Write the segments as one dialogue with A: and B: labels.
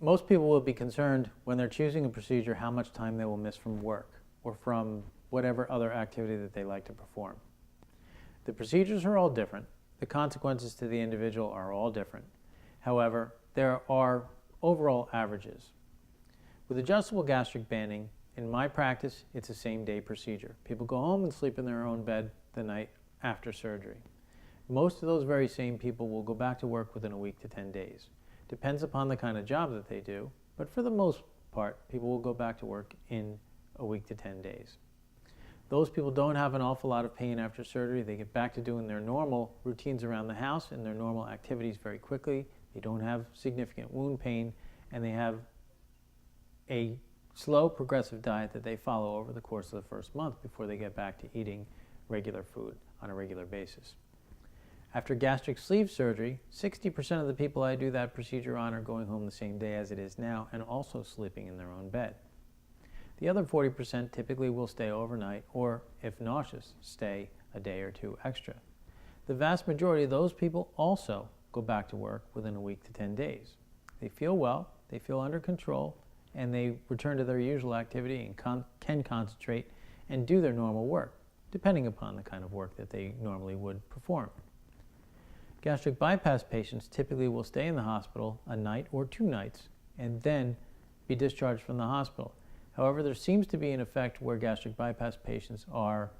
A: Most people will be concerned when they're choosing a procedure how much time they will miss from work or from whatever other activity that they like to perform. The procedures are all different. The consequences to the individual are all different. However, there are overall averages. With adjustable gastric banding, in my practice, it's a same-day procedure. People go home and sleep in their own bed the night after surgery. Most of those very same people will go back to work within a week to 10 days. Depends upon the kind of job that they do, but for the most part, people will go back to work in a week to 10 days. Those people don't have an awful lot of pain after surgery. They get back to doing their normal routines around the house and their normal activities very quickly. They don't have significant wound pain, and they have a slow, progressive diet that they follow over the course of the first month before they get back to eating regular food on a regular basis. After gastric sleeve surgery, 60% of the people I do that procedure on are going home the same day as it is now and also sleeping in their own bed. The other 40% typically will stay overnight or, if nauseous, stay a day or two extra. The vast majority of those people also go back to work within a week to 10 days. They feel well, they feel under control, and they return to their usual activity and can concentrate and do their normal work, depending upon the kind of work that they normally would perform. Gastric bypass patients typically will stay in the hospital a night or 2 nights and then be discharged from the hospital. However, there seems to be an effect where gastric bypass patients are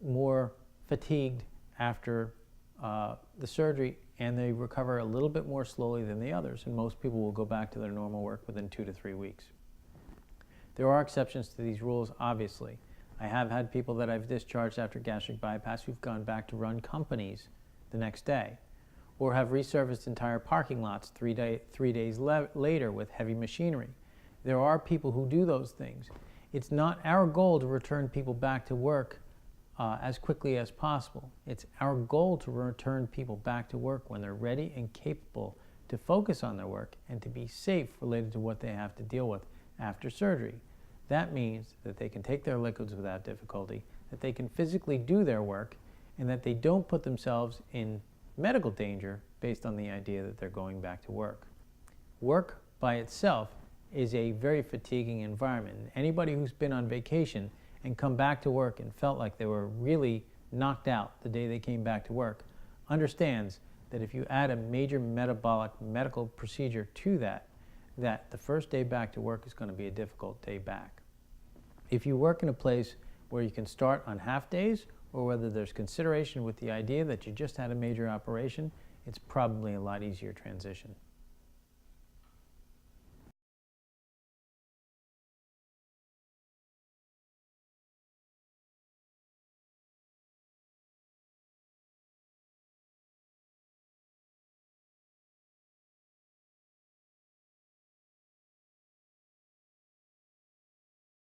A: more fatigued after the surgery, and they recover a little bit more slowly than the others, and most people will go back to their normal work within 2 to 3 weeks. There are exceptions to these rules, obviously. I have had people that I've discharged after gastric bypass who've gone back to run companies the next day, or have resurfaced entire parking lots 3 days later with heavy machinery. There are people who do those things. It's not our goal to return people back to work as quickly as possible. It's our goal to return people back to work when they're ready and capable to focus on their work and to be safe related to what they have to deal with after surgery. That means that they can take their liquids without difficulty, that they can physically do their work, and that they don't put themselves in medical danger based on the idea that they're going back to work. Work by itself is a very fatiguing environment. Anybody who's been on vacation and come back to work and felt like they were really knocked out the day they came back to work understands that if you add a major metabolic medical procedure to that the first day back to work is going to be a difficult day back. If you work in a place where you can start on half days, or whether there's consideration with the idea that you just had a major operation, it's probably a lot easier transition.